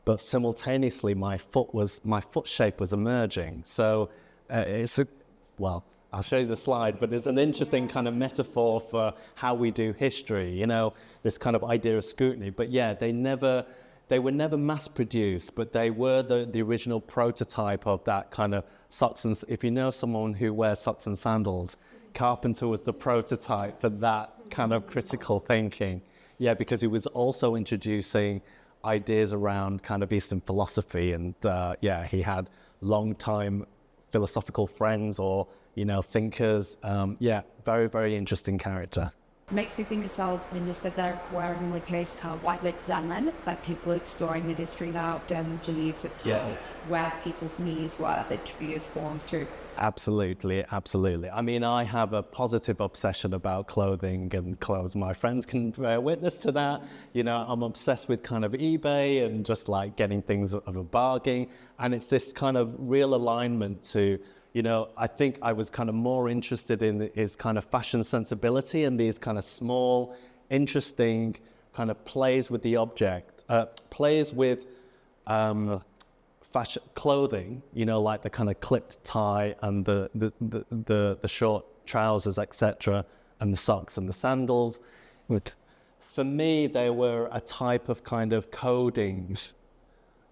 but simultaneously my foot shape was emerging. So I'll show you the slide, but it's an interesting kind of metaphor for how we do history, you know, this kind of idea of scrutiny. But yeah, they were never mass produced, but they were the original prototype of that kind of socks and, if you know someone who wears socks and sandals, Carpenter was the prototype for that kind of critical thinking. Yeah, because he was also introducing ideas around kind of Eastern philosophy, and he had long-time philosophical friends or, you know, thinkers. Very, very interesting character. Makes me think as well, when you said there, where in the case how widely done, like people exploring the history now don't believe to where people's needs were literally is formed through. Absolutely. I mean, I have a positive obsession about clothing and clothes. My friends can bear witness to that. You know, I'm obsessed with kind of eBay and just like getting things of a bargain. And it's this kind of real alignment to, you know, I think I was kind of more interested in his kind of fashion sensibility and these kind of small, interesting kind of plays with the object, plays with fashion clothing, you know, like the kind of clipped tie and the short trousers, etc., and the socks and the sandals. For me, they were a type of kind of coding,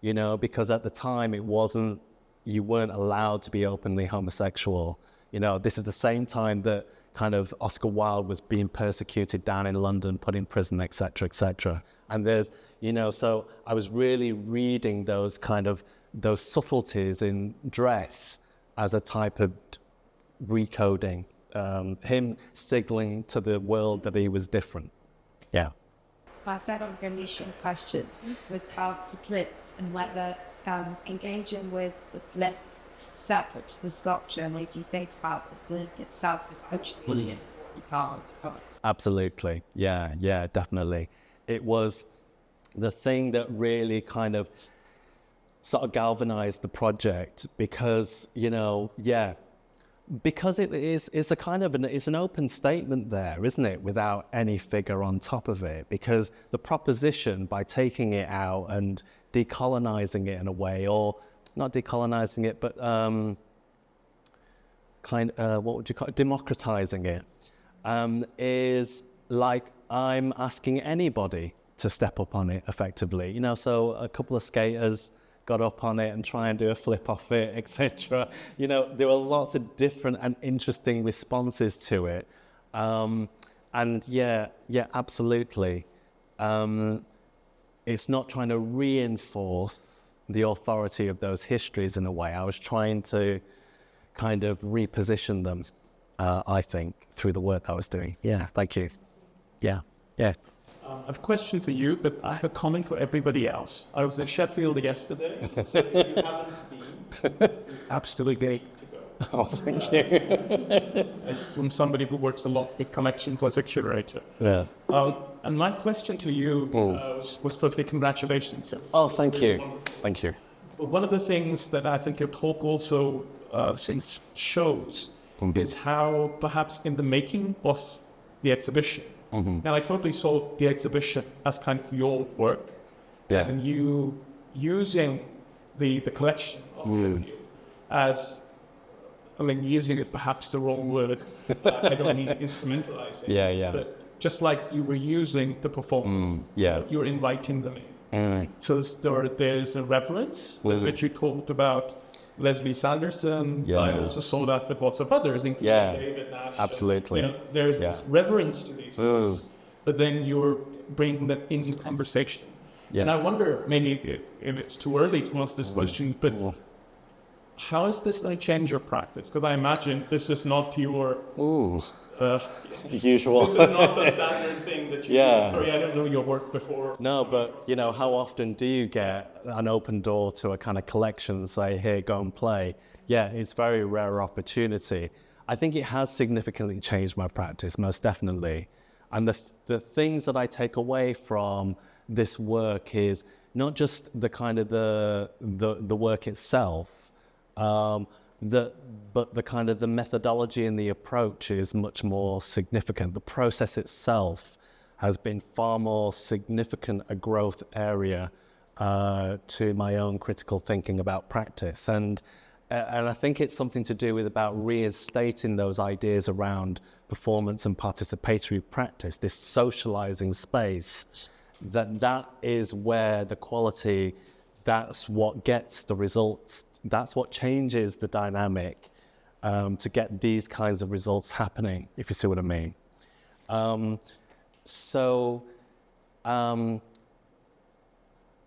you know, because at the time you weren't allowed to be openly homosexual. You know, this is the same time that kind of Oscar Wilde was being persecuted down in London, put in prison, etc., etc. And there's, you know, so I was really reading those subtleties in dress as a type of recoding, him signaling to the world that he was different. Yeah. My second condition question was about the plinth and whether engaging with the plinth separate to the sculpture made you think about the plinth itself as actually in cards. Absolutely. Yeah, definitely. It was the thing that really kind of sort of galvanized the project because, you know, because it's a kind of it's an open statement there, isn't it, without any figure on top of it, because the proposition by taking it out and decolonizing it in a way, or not decolonizing it, but what would you call it? Democratizing it, is like I'm asking anybody to step up on it effectively. You know, so a couple of skaters got up on it and try and do a flip off it, etc. You know, there were lots of different and interesting responses to it. And And yeah, absolutely. It's not trying to reinforce the authority of those histories in a way. I was trying to kind of reposition them, I think, through the work I was doing. Yeah, thank you. Yeah. I have a question for you, but I have a comment for everybody else. I was in Sheffield yesterday. So if you haven't been, absolutely to go. Oh, thank you. From somebody who works a lot with collections as a curator. Yeah. And my question to you was firstly, congratulations. Oh, thank you. Thank you. But one of the things that I think your talk also shows is how perhaps in the making of the exhibition. Now, I totally saw the exhibition as kind of your work, and you using the collection of Sheffield as, I mean, using it perhaps the wrong word. I don't mean instrumentalizing. Yeah. But just like you were using the performance, you're inviting them in. So there's a reverence which you talked about. Leslie Sanderson. I also saw that with lots of others, including David Nash. Absolutely. There's this reverence to these works, but then you're bringing that into conversation. And I wonder, maybe if it's too early to ask this question, but how is this going to change your practice? Because I imagine this is not your usual. This is not the standard thing that you do. Sorry, I don't know your work before. No, but how often do you get an open door to a kind of collection and say, here, go and play? Yeah, it's a very rare opportunity. I think it has significantly changed my practice, most definitely. And the things that I take away from this work is not just the kind of the work itself, but the kind of the methodology and the approach is much more significant. The process itself has been far more significant a growth area to my own critical thinking about practice. And I think it's something to do with about reinstating those ideas around performance and participatory practice, this socializing space, that is where the quality, that's what gets the results, that's what changes the dynamic to get these kinds of results happening, if you see what I mean.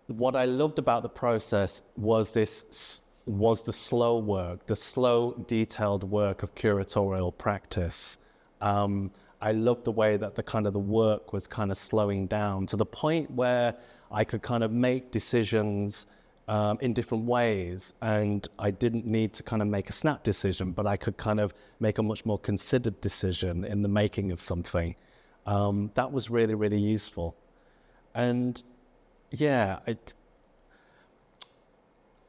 What I loved about the process was the slow work, the slow, detailed work of curatorial practice. I loved the way that the work was kind of slowing down to the point where I could kind of make decisions in different ways, and I didn't need to kind of make a snap decision, but I could kind of make a much more considered decision in the making of something. That was really, really useful. And yeah,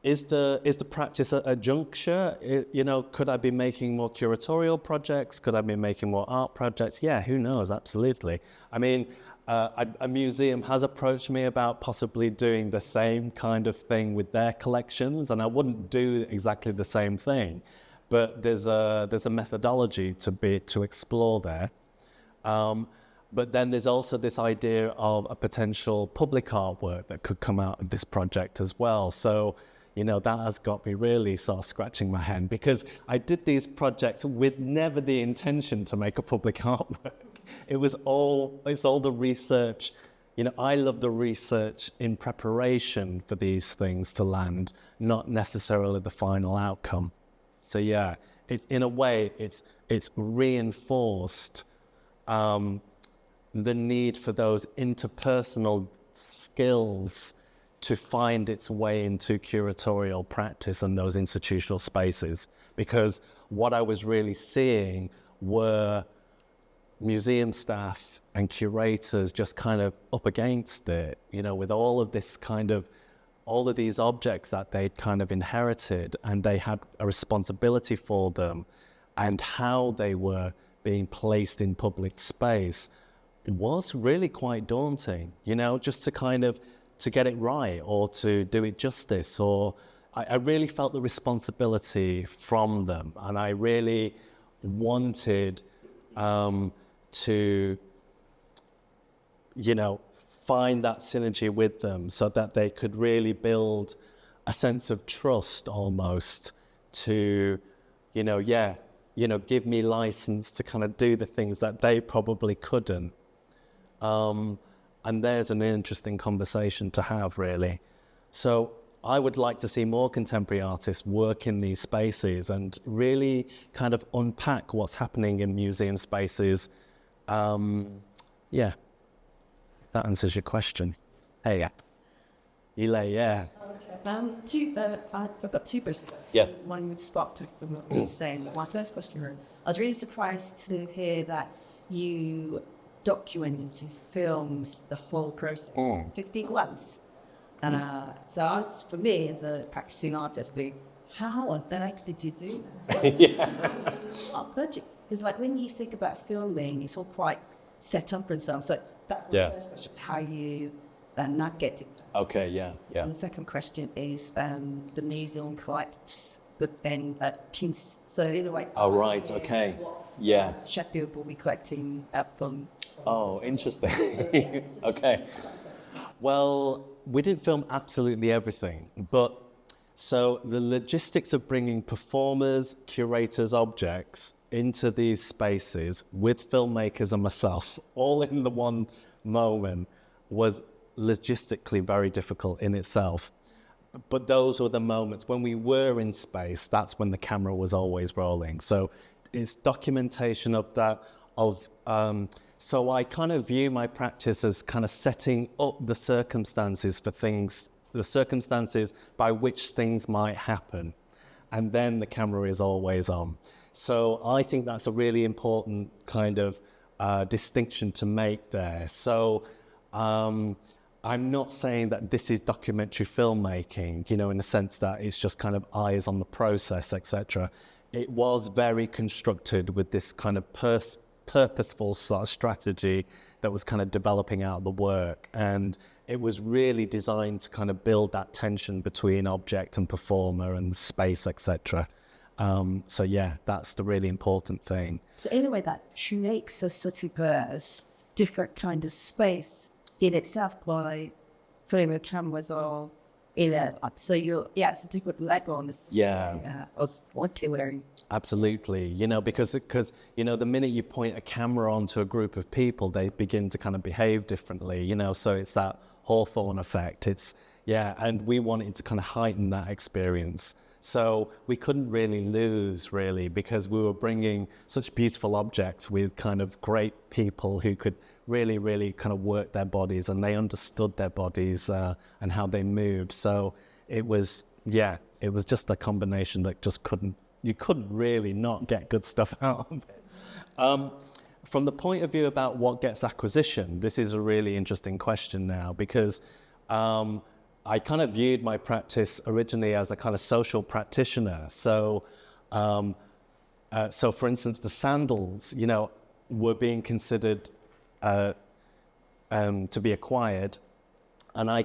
is the practice a juncture? Could I be making more curatorial projects? Could I be making more art projects? Yeah, who knows? Absolutely. I mean, a museum has approached me about possibly doing the same kind of thing with their collections, and I wouldn't do exactly the same thing, but there's a methodology to explore there. But then there's also this idea of a potential public artwork that could come out of this project as well. So, that has got me really sort of scratching my head, because I did these projects with never the intention to make a public artwork. It's all the research. I love the research in preparation for these things to land, not necessarily the final outcome. So yeah, it's in a way, it's reinforced the need for those interpersonal skills to find its way into curatorial practice and those institutional spaces. Because what I was really seeing were museum staff and curators just kind of up against it, with all of these objects that they'd kind of inherited, and they had a responsibility for them, and how they were being placed in public space. It was really quite daunting, just to get it right, or to do it justice, or I really felt the responsibility from them, and I really wanted to find that synergy with them, so that they could really build a sense of trust almost to, give me license to kind of do the things that they probably couldn't. And there's an interesting conversation to have, really. So I would like to see more contemporary artists work in these spaces and really kind of unpack what's happening in museum spaces. Yeah, that answers your question. Hey, yeah. Eli, yeah. I've got two questions. Yeah. One would spark from what you were saying. My first question, I was really surprised to hear that you documented, filmed the whole process 15 once. So I was, for me, as a practicing artist, how on earth did you do that? Yeah. Because like when you think about filming, it's all quite set up and stuff. So that's my first question, how you navigate it. Okay, yeah. And the second question is the museum collects the then plinth. So in a way. Oh, right, okay. Yeah. Sheffield will be collecting from. Oh, interesting. Okay. Well, we didn't film absolutely everything, but so the logistics of bringing performers, curators, objects into these spaces with filmmakers and myself, all in the one moment, was logistically very difficult in itself. But those were the moments when we were in space, that's when the camera was always rolling. So it's documentation of that, so I kind of view my practice as kind of setting up the circumstances for things, the circumstances by which things might happen. And then the camera is always on. So I think that's a really important kind of distinction to make there. So I'm not saying that this is documentary filmmaking, in the sense that it's just kind of eyes on the process, etc. It was very constructed with this kind of purposeful sort of strategy that was kind of developing out the work, and it was really designed to kind of build that tension between object and performer and space, etc. So yeah, that's the really important thing. So in a way that makes a sort of a different kind of space in itself by putting the cameras on in it. So it's a different leg on of what you're wearing. Absolutely, because the minute you point a camera onto a group of people, they begin to kind of behave differently, so it's that Hawthorne effect. And we wanted to kind of heighten that experience. So we couldn't really lose, because we were bringing such beautiful objects with kind of great people who could really, really kind of work their bodies, and they understood their bodies and how they moved. So it was just a combination that you couldn't really not get good stuff out of it. From the point of view about what gets acquisition, this is a really interesting question now, because I kind of viewed my practice originally as a kind of social practitioner. So, for instance, the sandals, were being considered to be acquired, and I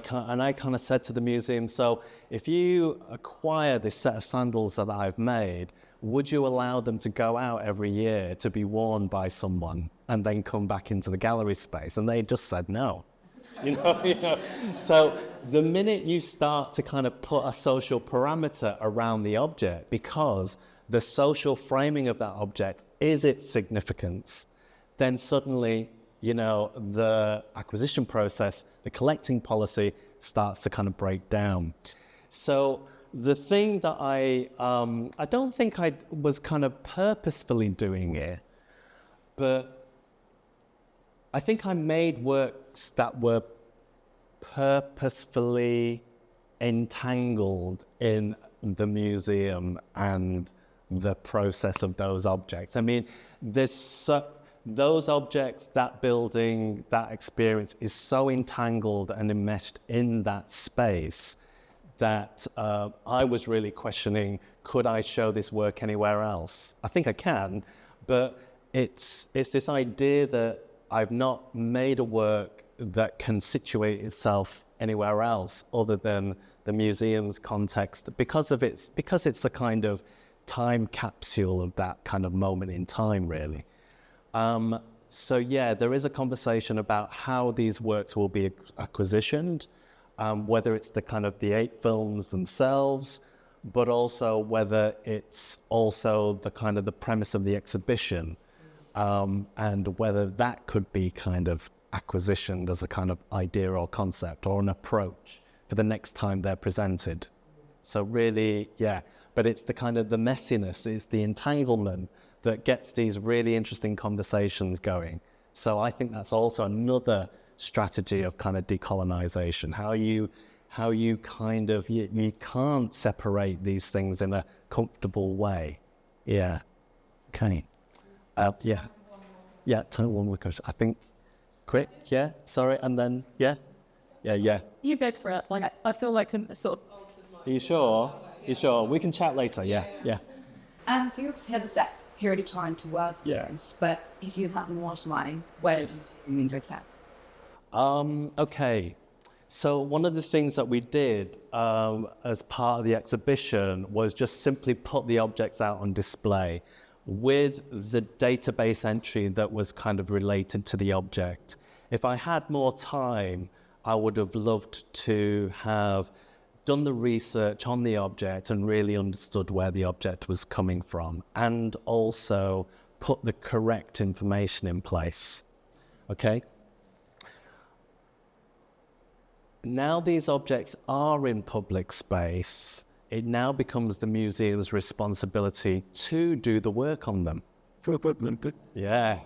kind of said to the museum, so if you acquire this set of sandals that I've made, would you allow them to go out every year to be worn by someone and then come back into the gallery space? And they just said no. So the minute you start to kind of put a social parameter around the object, because the social framing of that object is its significance, then suddenly, the acquisition process, the collecting policy starts to kind of break down. So the thing that I don't think I was kind of purposefully doing it, but I think I made works that were purposefully entangled in the museum and the process of those objects. I mean, those objects, that building, that experience is so entangled and enmeshed in that space that I was really questioning, could I show this work anywhere else? I think I can, but it's this idea that I've not made a work that can situate itself anywhere else other than the museum's context, because it's a kind of time capsule of that kind of moment in time, really. So yeah, there is a conversation about how these works will be acquisitioned, whether it's the kind of the 8 films themselves, but also whether it's also the kind of the premise of the exhibition, and whether that could be kind of acquisitioned as a kind of idea or concept or an approach for the next time they're presented. So really, yeah, but it's the kind of the messiness, it's the entanglement that gets these really interesting conversations going. So I think that's also another strategy of kind of decolonisation, how you kind of, you can't separate these things in a comfortable way. Yeah. Okay. Yeah, tell one more question. I think, quick, yeah, sorry, and then, yeah. You go for it. Like, I feel like I'm sort of... Are you sure? We can chat later, yeah. So you obviously had a set period of time to work on this, but if you hadn't watched mine, where did you enjoy that? Okay. So one of the things that we did as part of the exhibition was just simply put the objects out on display with the database entry that was kind of related to the object. If I had more time, I would have loved to have done the research on the object and really understood where the object was coming from, and also put the correct information in place. Okay? Now these objects are in public space, it now becomes the museum's responsibility to do the work on them. Yeah.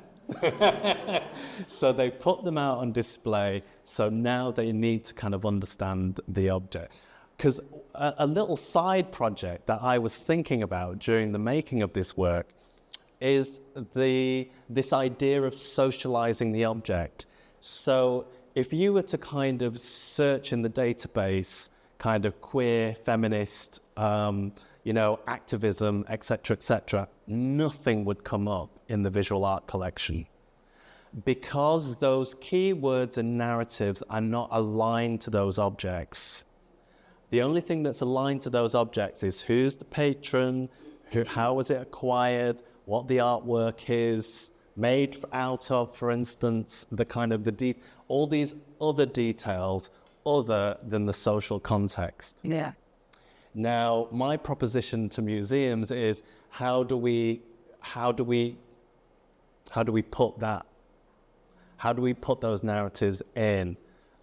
So they put them out on display, so now they need to kind of understand the object. Because a little side project that I was thinking about during the making of this work is this idea of socializing the object. So if you were to kind of search in the database, kind of queer, feminist, activism, etc., nothing would come up in the visual art collection, because those keywords and narratives are not aligned to those objects. The only thing that's aligned to those objects is who's the patron, how was it acquired, what the artwork is made out of, for instance, the kind of all these other details other than the social context. Yeah. Now, my proposition to museums is how do we put those narratives in?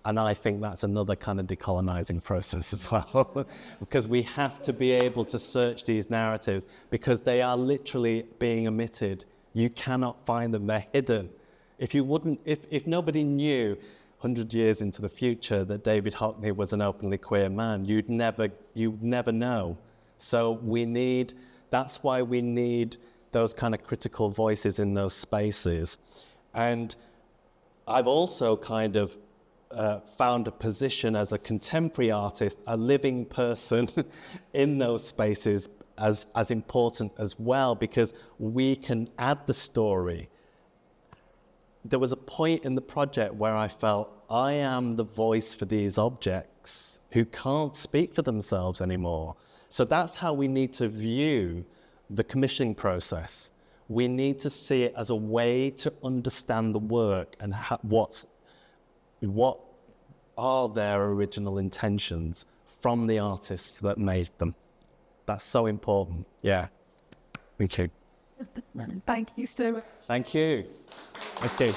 And I think that's another kind of decolonising process as well, because we have to be able to search these narratives because they are literally being omitted. You cannot find them, they're hidden. If nobody knew 100 years into the future that David Hockney was an openly queer man, you'd never know. So that's why we need those kind of critical voices in those spaces. And I've also kind of found a position as a contemporary artist, a living person in those spaces as important as well, because we can add the story. There was a point in the project where I felt I am the voice for these objects who can't speak for themselves anymore. So that's how we need to view the commissioning process. We need to see it as a way to understand the work and what are their original intentions from the artists that made them. That's so important. Yeah. Thank you. Thank you so much. Thank you. Okay.